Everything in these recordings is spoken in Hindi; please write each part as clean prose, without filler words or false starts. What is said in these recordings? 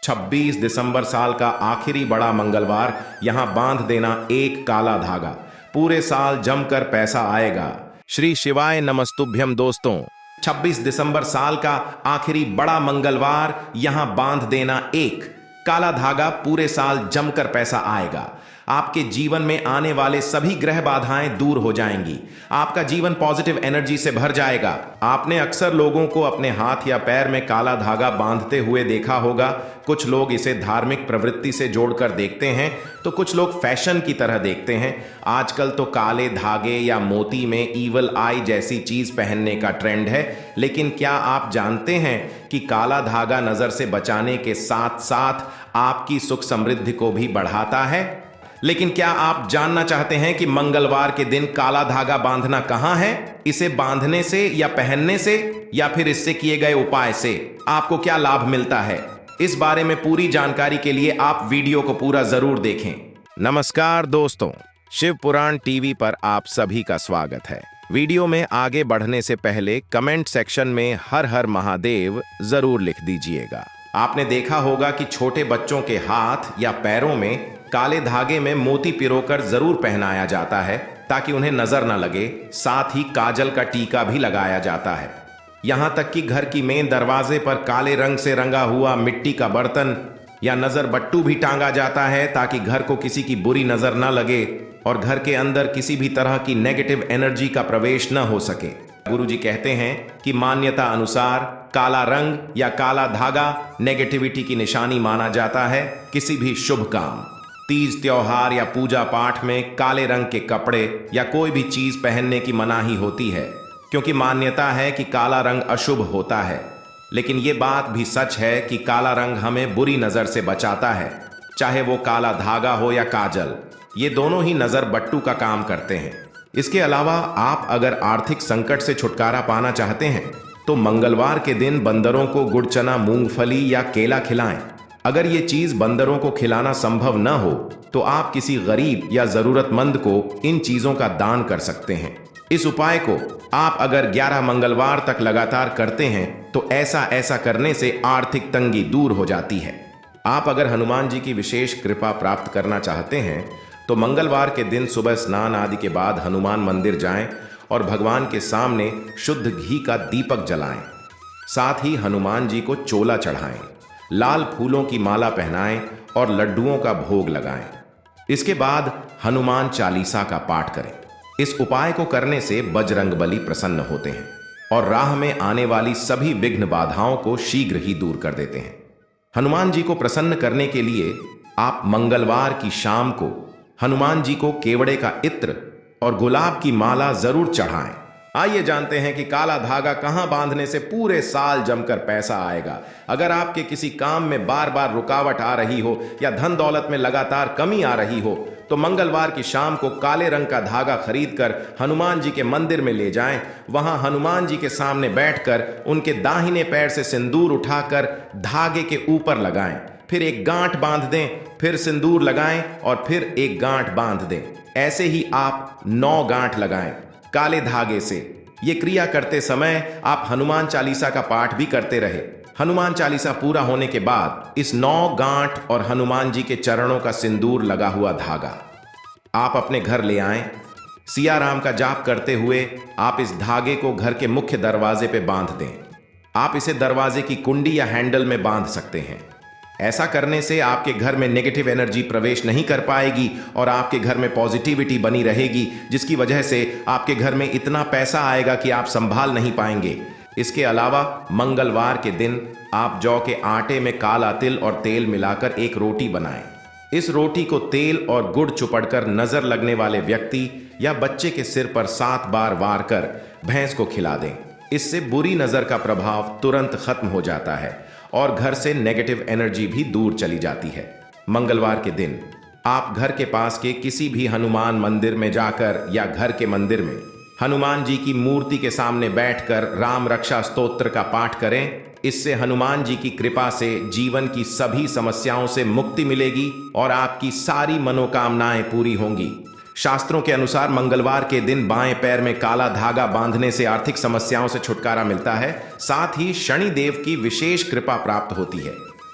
26 दिसंबर साल का आखिरी बड़ा मंगलवार, यहां बांध देना एक काला धागा। पूरे साल जमकर पैसा आएगा। श्री शिवाय नमस्तुभ्यम दोस्तों। 26 दिसंबर साल का आखिरी बड़ा मंगलवार, यहां बांध देना एक काला धागा। पूरे साल जमकर पैसा आएगा। आपके जीवन में आने वाले सभी ग्रह बाधाएं दूर हो जाएंगी। आपका जीवन पॉजिटिव एनर्जी से भर जाएगा। आपने अक्सर लोगों को अपने हाथ या पैर में काला धागा बांधते हुए देखा होगा। कुछ लोग इसे धार्मिक प्रवृत्ति से जोड़कर देखते हैं, तो कुछ लोग फैशन की तरह देखते हैं। आजकल तो काले धागे या मोती में ईवल आई जैसी चीज पहनने का ट्रेंड है। लेकिन क्या आप जानते हैं कि काला धागा नजर से बचाने के साथ साथ आपकी सुख समृद्धि को भी बढ़ाता है? लेकिन क्या आप जानना चाहते हैं कि मंगलवार के दिन काला धागा बांधना कहां है? इसे बांधने से या पहनने से या फिर इससे किए गए उपाय से आपको क्या लाभ मिलता है? इस बारे में पूरी जानकारी के लिए आप वीडियो को पूरा जरूर देखें। नमस्कार दोस्तों, शिव पुराण टीवी पर आप सभी का स्वागत है। वीडियो में आगे बढ़ने से पहले कमेंट सेक्शन में हर हर महादेव जरूर लिख दीजिएगा। आपने देखा होगा कि छोटे बच्चों के हाथ या पैरों में काले धागे में मोती पिरोकर जरूर पहनाया जाता है ताकि उन्हें नजर न लगे। साथ ही काजल का टीका भी लगाया जाता है। यहां तक कि घर की मेन दरवाजे पर काले रंग से रंगा हुआ मिट्टी का बर्तन या नजर बट्टू भी टांगा जाता है ताकि घर को किसी की बुरी नजर न लगे और घर के अंदर किसी भी तरह की नेगेटिव एनर्जी का प्रवेश न हो सके। गुरुजी कहते हैं कि मान्यता अनुसार काला रंग या काला धागा नेगेटिविटी की निशानी माना जाता है। किसी भी शुभ काम, तीज त्योहार या पूजा पाठ में काले रंग के कपड़े या कोई भी चीज पहनने की मनाही होती है, क्योंकि मान्यता है कि काला रंग अशुभ होता है। लेकिन यह बात भी सच है कि काला रंग हमें बुरी नजर से बचाता है। चाहे वो काला धागा हो या काजल, ये दोनों ही नजर बट्टू का काम करते हैं। इसके अलावा आप अगर आर्थिक संकट से छुटकारा पाना चाहते हैं तो मंगलवार के दिन बंदरों को गुड़ चना, मूंगफली या केला खिलाएं। अगर ये चीज बंदरों को खिलाना संभव न हो तो आप किसी गरीब या जरूरतमंद को इन चीजों का दान कर सकते हैं। इस उपाय को आप अगर 11 मंगलवार तक लगातार करते हैं तो ऐसा करने से आर्थिक तंगी दूर हो जाती है। आप अगर हनुमान जी की विशेष कृपा प्राप्त करना चाहते हैं तो मंगलवार के दिन सुबह स्नान आदि के बाद हनुमान मंदिर जाएं और भगवान के सामने शुद्ध घी का दीपक जलाएं। साथ ही हनुमान जी को चोला चढ़ाएं, लाल फूलों की माला पहनाएं और लड्डुओं का भोग लगाएं। इसके बाद हनुमान चालीसा का पाठ करें। इस उपाय को करने से बजरंगबली प्रसन्न होते हैं और राह में आने वाली सभी विघ्न बाधाओं को शीघ्र ही दूर कर देते हैं। हनुमान जी को प्रसन्न करने के लिए आप मंगलवार की शाम को हनुमान जी को केवड़े का इत्र और गुलाब की माला जरूर चढ़ाएं। आइए जानते हैं कि काला धागा कहां बांधने से पूरे साल जमकर पैसा आएगा। अगर आपके किसी काम में बार बार रुकावट आ रही हो या धन दौलत में लगातार कमी आ रही हो तो मंगलवार की शाम को काले रंग का धागा खरीदकर हनुमान जी के मंदिर में ले जाएं। वहां हनुमान जी के सामने बैठकर उनके दाहिने पैर से सिंदूर उठाकर धागे के ऊपर लगाएं। फिर एक गांठ बांध दें, फिर सिंदूर लगाएं और फिर एक गांठ बांध दें। ऐसे ही आप 9 गांठ लगाएं काले धागे से। ये क्रिया करते समय आप हनुमान चालीसा का पाठ भी करते रहे। हनुमान चालीसा पूरा होने के बाद इस 9 गांठ और हनुमान जी के चरणों का सिंदूर लगा हुआ धागा आप अपने घर ले आएं। सिया राम का जाप करते हुए आप इस धागे को घर के मुख्य दरवाजे पे बांध दें। आप इसे दरवाजे की कुंडी या हैंडल में बांध सकते हैं। ऐसा करने से आपके घर में नेगेटिव एनर्जी प्रवेश नहीं कर पाएगी और आपके घर में पॉजिटिविटी बनी रहेगी, जिसकी वजह से आपके घर में इतना पैसा आएगा कि आप संभाल नहीं पाएंगे। इसके अलावा मंगलवार के दिन आप जौ के आटे में काला तिल और तेल मिलाकर एक रोटी बनाएं। इस रोटी को तेल और गुड़ चुपड़कर नजर लगने वाले व्यक्ति या बच्चे के सिर पर 7 बार वार कर भैंस को खिला दें। इससे बुरी नजर का प्रभाव तुरंत खत्म हो जाता है और घर से नेगेटिव एनर्जी भी दूर चली जाती है। मंगलवार के दिन आप घर के पास के किसी भी हनुमान मंदिर में जाकर या घर के मंदिर में हनुमान जी की मूर्ति के सामने बैठकर राम रक्षा स्तोत्र का पाठ करें। इससे हनुमान जी की कृपा से जीवन की सभी समस्याओं से मुक्ति मिलेगी और आपकी सारी मनोकामनाएं पूरी होंगी। शास्त्रों के अनुसार मंगलवार के दिन बाएं पैर में काला धागा बांधने से आर्थिक समस्याओं से छुटकारा मिलता है। साथ ही शनि देव की विशेष कृपा प्राप्त होती है।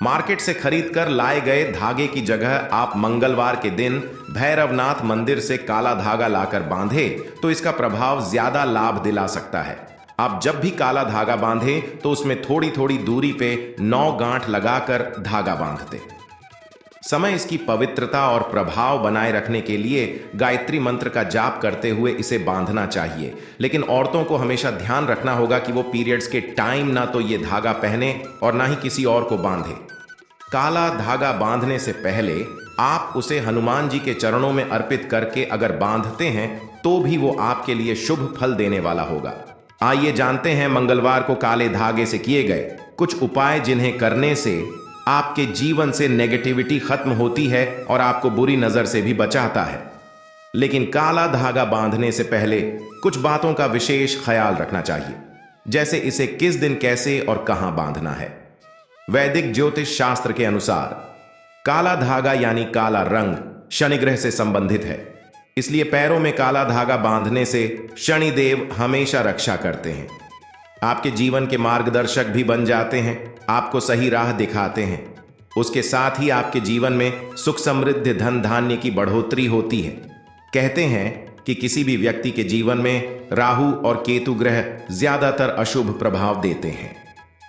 मार्केट से खरीद कर लाए गए धागे की जगह आप मंगलवार के दिन भैरवनाथ मंदिर से काला धागा लाकर बांधे तो इसका प्रभाव ज्यादा लाभ दिला सकता है। आप जब भी काला धागा बांधे तो उसमें थोड़ी थोड़ी दूरी पे 9 गांठ लगाकर धागा बांधते। समय इसकी पवित्रता और प्रभाव बनाए रखने के लिए गायत्री मंत्र का जाप करते हुए इसे बांधना चाहिए। लेकिन औरतों को हमेशा ध्यान रखना होगा कि वो पीरियड्स के टाइम ना तो ये धागा पहने और ना ही किसी और को बांधे। काला धागा बांधने से पहले आप उसे हनुमान जी के चरणों में अर्पित करके अगर बांधते हैं तो भी वो आपके लिए शुभ फल देने वाला होगा। आइए जानते हैं मंगलवार को काले धागे से किए गए कुछ उपाय जिन्हें करने से आपके जीवन से नेगेटिविटी खत्म होती है और आपको बुरी नजर से भी बचाता है। लेकिन काला धागा बांधने से पहले कुछ बातों का विशेष ख्याल रखना चाहिए, जैसे इसे किस दिन कैसे और कहां बांधना है। वैदिक ज्योतिष शास्त्र के अनुसार काला धागा यानी काला रंग शनि ग्रह से संबंधित है, इसलिए पैरों में काला धागा बांधने से शनिदेव हमेशा रक्षा करते हैं, आपके जीवन के मार्गदर्शक भी बन जाते हैं, आपको सही राह दिखाते हैं। उसके साथ ही आपके जीवन में सुख समृद्धि धन धान्य की बढ़ोतरी होती है। कहते हैं कि किसी भी व्यक्ति के जीवन में राहु और केतु ग्रह ज्यादातर अशुभ प्रभाव देते हैं।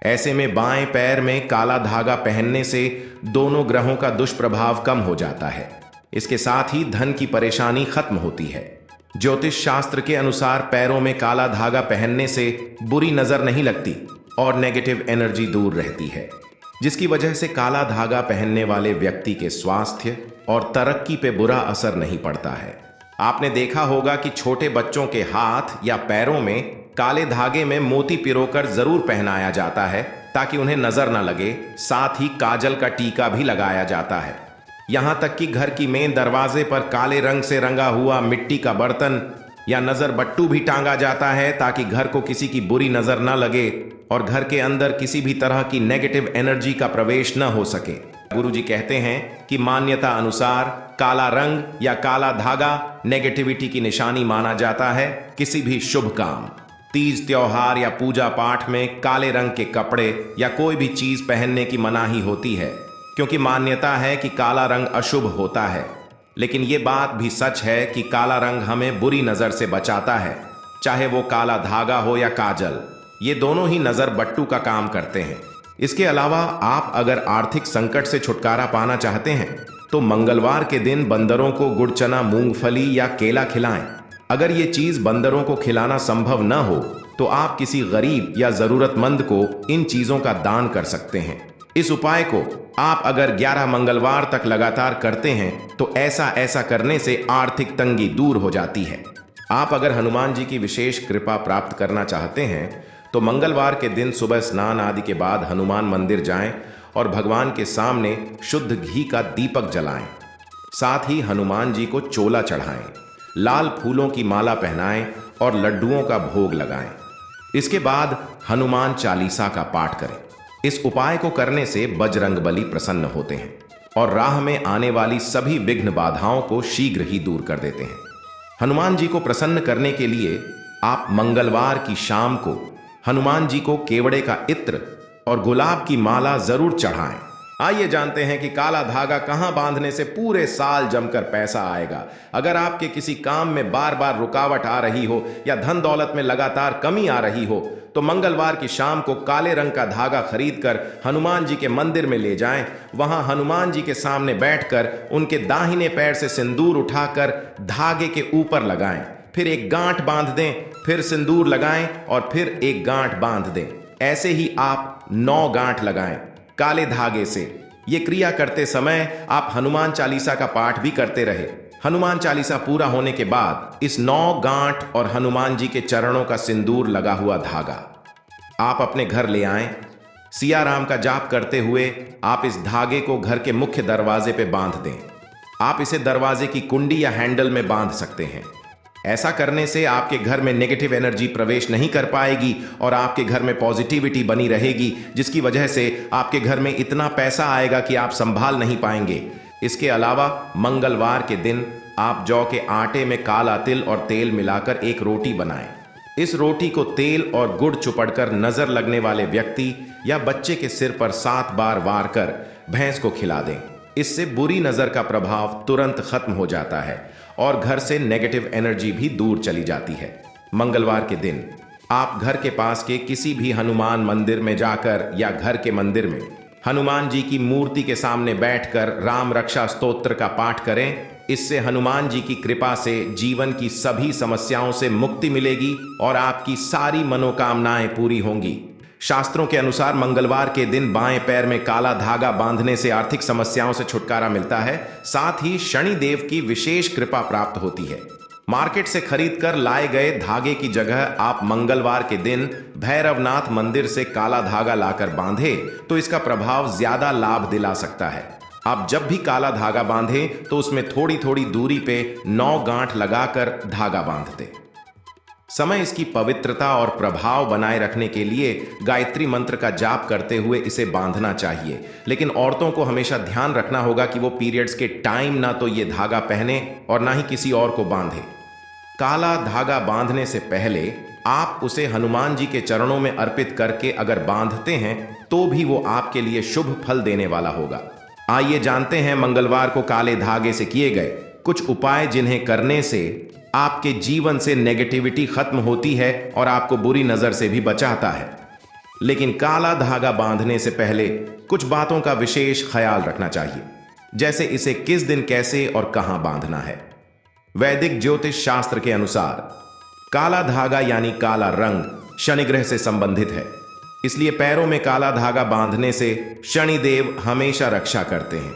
ऐसे में बाएं पैर में काला धागा पहनने से दोनों ग्रहों का दुष्प्रभाव कम हो जाता है। इसके साथ ही धन की परेशानी खत्म होती है। ज्योतिष शास्त्र के अनुसार पैरों में काला धागा पहनने से बुरी नजर नहीं लगती और नेगेटिव एनर्जी दूर रहती है, जिसकी वजह से काला धागा पहनने वाले व्यक्ति के स्वास्थ्य और तरक्की पे बुरा असर नहीं पड़ता है। आपने देखा होगा कि छोटे बच्चों के हाथ या पैरों में काले धागे में मोती पिरोकर जरूर पहनाया जाता है ताकि उन्हें नजर न लगे। साथ ही काजल का टीका भी लगाया जाता है। यहां तक कि घर की मेन दरवाजे पर काले रंग से रंगा हुआ मिट्टी का बर्तन या नजर बट्टू भी टांगा जाता है ताकि घर को किसी की बुरी नजर न लगे और घर के अंदर किसी भी तरह की नेगेटिव एनर्जी का प्रवेश न हो सके। गुरुजी कहते हैं कि मान्यता अनुसार काला रंग या काला धागा नेगेटिविटी की निशानी माना जाता है। किसी भी शुभ काम, तीज त्योहार या पूजा पाठ में काले रंग के कपड़े या कोई भी चीज पहनने की मनाही होती है, क्योंकि मान्यता है कि काला रंग अशुभ होता है। लेकिन ये बात भी सच है कि काला रंग हमें बुरी नजर से बचाता है, चाहे वो काला धागा हो या काजल, ये दोनों ही नजर बट्टू का काम करते हैं। इसके अलावा आप अगर आर्थिक संकट से छुटकारा पाना चाहते हैं तो मंगलवार के दिन बंदरों को गुड़ चना मूंगफली या केला खिलाएं। अगर ये चीज बंदरों को खिलाना संभव न हो तो आप किसी गरीब या जरूरतमंद को इन चीजों का दान कर सकते हैं। इस उपाय को आप अगर 11 मंगलवार तक लगातार करते हैं तो ऐसा करने से आर्थिक तंगी दूर हो जाती है। आप अगर हनुमान जी की विशेष कृपा प्राप्त करना चाहते हैं तो मंगलवार के दिन सुबह स्नान आदि के बाद हनुमान मंदिर जाएं और भगवान के सामने शुद्ध घी का दीपक जलाएं। साथ ही हनुमान जी को चोला चढ़ाएं, लाल फूलों की माला पहनाएं और लड्डुओं का भोग लगाएं। इसके बाद हनुमान चालीसा का पाठ करें। इस उपाय को करने से बजरंगबली प्रसन्न होते हैं और राह में आने वाली सभी विघ्न बाधाओं को शीघ्र ही दूर कर देते हैं। हनुमान जी को प्रसन्न करने के लिए आप मंगलवार की शाम को हनुमान जी को केवड़े का इत्र और गुलाब की माला जरूर चढ़ाएं। आइए जानते हैं कि काला धागा कहां बांधने से पूरे साल जमकर पैसा आएगा। अगर आपके किसी काम में बार बार रुकावट आ रही हो या धन दौलत में लगातार कमी आ रही हो तो मंगलवार की शाम को काले रंग का धागा खरीदकर हनुमान जी के मंदिर में ले जाएं। वहां हनुमान जी के सामने बैठकर उनके दाहिने पैर से सिंदूर उठाकर धागे के ऊपर लगाएं, फिर एक गांठ बांध दें, फिर सिंदूर लगाएं और फिर एक गांठ बांध दें। ऐसे ही आप 9 गांठ लगाएं काले धागे से। ये क्रिया करते समय आप हनुमान चालीसा का पाठ भी करते रहे। हनुमान चालीसा पूरा होने के बाद इस 9 गांठ और हनुमान जी के चरणों का सिंदूर लगा हुआ धागा आप अपने घर ले आएं। सिया राम का जाप करते हुए आप इस धागे को घर के मुख्य दरवाजे पे बांध दें। आप इसे दरवाजे की कुंडी या हैंडल में बांध सकते हैं। ऐसा करने से आपके घर में नेगेटिव एनर्जी प्रवेश नहीं कर पाएगी और आपके घर में पॉजिटिविटी बनी रहेगी, जिसकी वजह से आपके घर में इतना पैसा आएगा कि आप संभाल नहीं पाएंगे। इसके अलावा मंगलवार के दिन आप जौ के आटे में काला तिल और तेल मिलाकर एक रोटी बनाएं। इस रोटी को तेल और गुड़ चुपड़कर नजर लगने वाले व्यक्ति या बच्चे के सिर पर 7 बार वार कर भैंस को खिला दें। इससे बुरी नजर का प्रभाव तुरंत खत्म हो जाता है और घर से नेगेटिव एनर्जी भी दूर चली जाती है। मंगलवार के दिन आप घर के पास के किसी भी हनुमान मंदिर में जाकर या घर के मंदिर में हनुमान जी की मूर्ति के सामने बैठकर राम रक्षा स्तोत्र का पाठ करें। इससे हनुमान जी की कृपा से जीवन की सभी समस्याओं से मुक्ति मिलेगी और आपकी सारी मनोकामनाएं पूरी होंगी। शास्त्रों के अनुसार मंगलवार के दिन बाएं पैर में काला धागा बांधने से आर्थिक समस्याओं से छुटकारा मिलता है, साथ ही शनि देव की विशेष कृपा प्राप्त होती है। मार्केट से खरीद कर लाए गए धागे की जगह आप मंगलवार के दिन भैरवनाथ मंदिर से काला धागा लाकर बांधे तो इसका प्रभाव ज्यादा लाभ दिला सकता है। आप जब भी काला धागा बांधे तो उसमें थोड़ी थोड़ी दूरी पे 9 गांठ लगाकर धागा बांध दे। समय इसकी पवित्रता और प्रभाव बनाए रखने के लिए गायत्री मंत्र का जाप करते हुए इसे बांधना चाहिए, लेकिन औरतों को हमेशा ध्यान रखना होगा कि वो पीरियड्स के टाइम ना तो ये धागा पहने और ना ही किसी और को बांधे। काला धागा बांधने से पहले आप उसे हनुमान जी के चरणों में अर्पित करके अगर बांधते हैं तो भी वो आपके लिए शुभ फल देने वाला होगा। आइए जानते हैं मंगलवार को काले धागे से किए गए कुछ उपाय जिन्हें करने से आपके जीवन से नेगेटिविटी खत्म होती है और आपको बुरी नजर से भी बचाता है। लेकिन काला धागा बांधने से पहले कुछ बातों का विशेष ख्याल रखना चाहिए, जैसे इसे किस दिन कैसे और कहां बांधना है। वैदिक ज्योतिष शास्त्र के अनुसार काला धागा यानी काला रंग शनि ग्रह से संबंधित है, इसलिए पैरों में काला धागा बांधने से शनि देव हमेशा रक्षा करते हैं,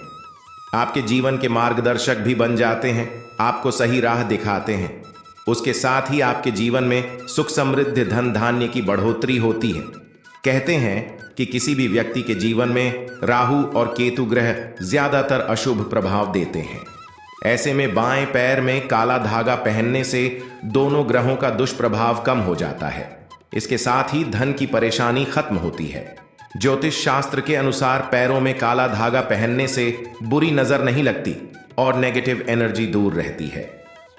आपके जीवन के मार्गदर्शक भी बन जाते हैं, आपको सही राह दिखाते हैं। उसके साथ ही आपके जीवन में सुख समृद्धि धन धान्य की बढ़ोतरी होती है। कहते हैं कि किसी भी व्यक्ति के जीवन में राहु और केतु ग्रह ज्यादातर अशुभ प्रभाव देते हैं। ऐसे में बाएं पैर में काला धागा पहनने से दोनों ग्रहों का दुष्प्रभाव कम हो जाता है। इसके साथ ही धन की परेशानी खत्म होती है। ज्योतिष शास्त्र के अनुसार पैरों में काला धागा पहनने से बुरी नजर नहीं लगती और नेगेटिव एनर्जी दूर रहती है,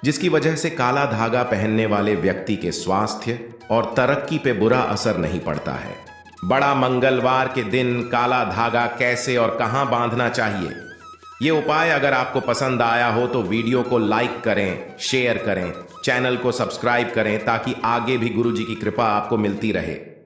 जिसकी वजह से काला धागा पहनने वाले व्यक्ति के स्वास्थ्य और तरक्की पे बुरा असर नहीं पड़ता है। बड़ा मंगलवार के दिन काला धागा कैसे और कहां बांधना चाहिए, ये उपाय अगर आपको पसंद आया हो तो वीडियो को लाइक करें, शेयर करें, चैनल को सब्सक्राइब करें ताकि आगे भी गुरु जी की कृपा आपको मिलती रहे।